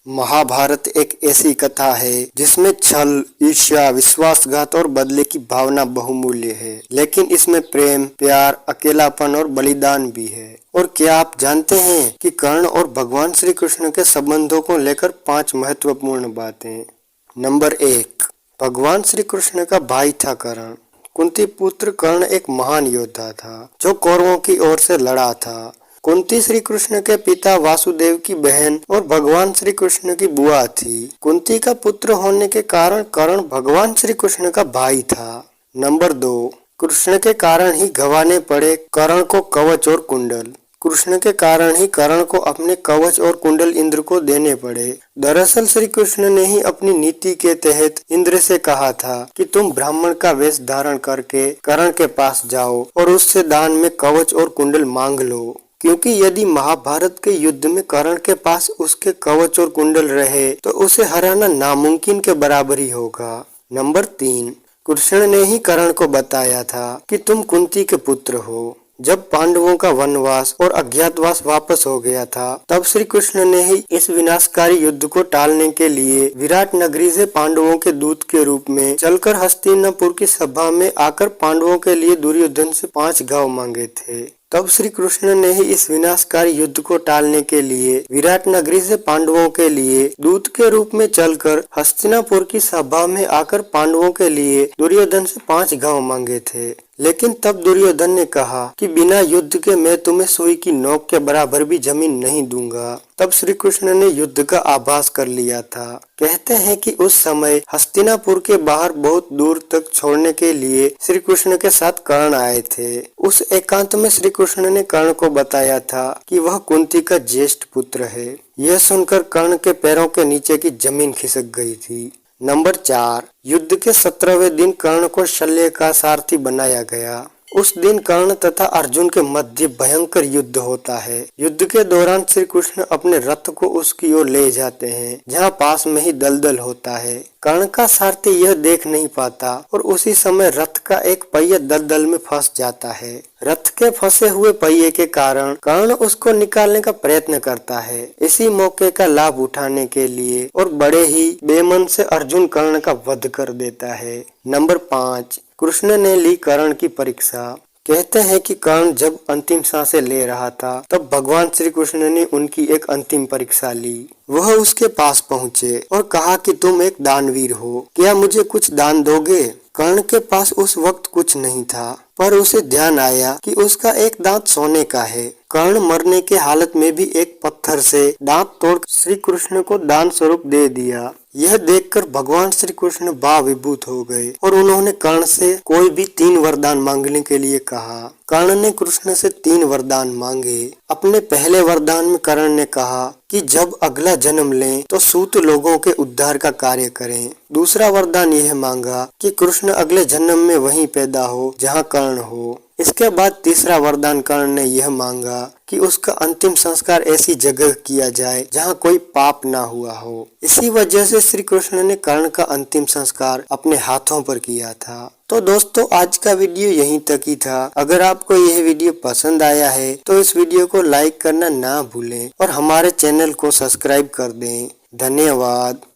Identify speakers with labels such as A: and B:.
A: महाभारत एक ऐसी कथा है जिसमें छल, ईर्ष्या, विश्वासघात और बदले की भावना बहुमूल्य है, लेकिन इसमें प्रेम, प्यार, अकेलापन और बलिदान भी है। और क्या आप जानते हैं कि कर्ण और भगवान श्री कृष्ण के संबंधों को लेकर 5 महत्वपूर्ण बातें। नंबर 1, भगवान श्री कृष्ण का भाई था कर्ण। कुंती पुत्र कर्ण एक महान योद्धा था जो कौरवों की ओर से लड़ा था। कुंती श्री कृष्ण के पिता वासुदेव की बहन और भगवान श्री कृष्ण की बुआ थी। कुंती का पुत्र होने के कारण कर्ण भगवान श्री कृष्ण का भाई था। नंबर 2, कृष्ण के कारण ही गंवाने पड़े कर्ण को कवच और कुंडल। कृष्ण के कारण ही कर्ण को अपने कवच और कुंडल इंद्र को देने पड़े। दरअसल श्री कृष्ण ने ही अपनी नीति के तहत इंद्र से कहा था कि तुम ब्राह्मण का वेश धारण करके कर्ण के पास जाओ और उससे दान में कवच और कुंडल मांग लो, क्योंकि यदि महाभारत के युद्ध में कर्ण के पास उसके कवच और कुंडल रहे तो उसे हराना नामुमकिन के बराबर ही होगा। नंबर 3, कृष्ण ने ही कर्ण को बताया था कि तुम कुंती के पुत्र हो। जब पांडवों का वनवास और अज्ञातवास वापस हो गया था तब श्री कृष्ण ने ही इस विनाशकारी युद्ध को टालने के लिए विराट नगरी से पांडवों के दूत के रूप में चलकर हस्तिनापुर की सभा में आकर पांडवों के लिए दुर्योधन से 5 गांव मांगे थे। तब श्री कृष्ण ने ही इस विनाशकारी युद्ध को टालने के लिए विराट नगरी से पांडवों के लिए दूत के रूप में चलकर हस्तिनापुर की सभा में आकर पांडवों के लिए दुर्योधन से 5 गांव मांगे थे। लेकिन तब दुर्योधन ने कहा कि बिना युद्ध के मैं तुम्हें सुई की नोक के बराबर भी जमीन नहीं दूंगा। तब श्री कृष्ण ने युद्ध का आभास कर लिया था। कहते हैं कि उस समय हस्तिनापुर के बाहर बहुत दूर तक छोड़ने के लिए श्री कृष्ण के साथ कर्ण आए थे। उस एकांत में श्री कृष्ण ने कर्ण को बताया था कि वह कुंती का ज्येष्ठ पुत्र है। यह सुनकर कर्ण के पैरों के नीचे की जमीन खिसक गई थी। नंबर 4, युद्ध के 17वें दिन कर्ण को शल्य का सारथी बनाया गया। उस दिन कर्ण तथा अर्जुन के मध्य भयंकर युद्ध होता है। युद्ध के दौरान श्री कृष्ण अपने रथ को उसकी ओर ले जाते हैं जहां पास में ही दलदल होता है। कर्ण का सारथी यह देख नहीं पाता और उसी समय रथ का एक पहिया दलदल में फंस जाता है। रथ के फंसे हुए पहिए के कारण कर्ण उसको निकालने का प्रयत्न करता है। इसी मौके का लाभ उठाने के लिए और बड़े ही बेमन से अर्जुन कर्ण का वध कर देता है। नंबर 5, कृष्ण ने ली कर्ण की परीक्षा। कहते हैं कि कर्ण जब अंतिम सांसें ले रहा था तब भगवान श्री कृष्ण ने उनकी एक अंतिम परीक्षा ली। वह उसके पास पहुँचे और कहा कि तुम एक दानवीर हो, क्या मुझे कुछ दान दोगे? कर्ण के पास उस वक्त कुछ नहीं था, पर उसे ध्यान आया कि उसका एक दांत सोने का है। कर्ण मरने के हालत में भी एक पत्थर से दांत तोड़ श्री कृष्ण को दान स्वरूप दे दिया। यह देखकर भगवान श्री कृष्ण भावविभूत हो गए और उन्होंने कर्ण से कोई भी 3 वरदान मांगने के लिए कहा। कर्ण ने कृष्ण से 3 वरदान मांगे। अपने पहले वरदान में कर्ण ने कहा कि जब अगला जन्म लें तो सूत लोगों के उद्धार का कार्य करें। दूसरा वरदान यह मांगा कि कृष्ण अगले जन्म में वहीं पैदा हो जहां कर्ण हो। इसके बाद तीसरा वरदान कर्ण ने यह मांगा कि उसका अंतिम संस्कार ऐसी जगह किया जाए जहां कोई पाप ना हुआ हो। इसी वजह से श्री कृष्ण ने कर्ण का अंतिम संस्कार अपने हाथों पर किया था। तो दोस्तों, आज का वीडियो यहीं तक ही था। अगर आपको यह वीडियो पसंद आया है तो इस वीडियो को लाइक करना ना भूलें और हमारे चैनल को सब्सक्राइब कर दें। धन्यवाद।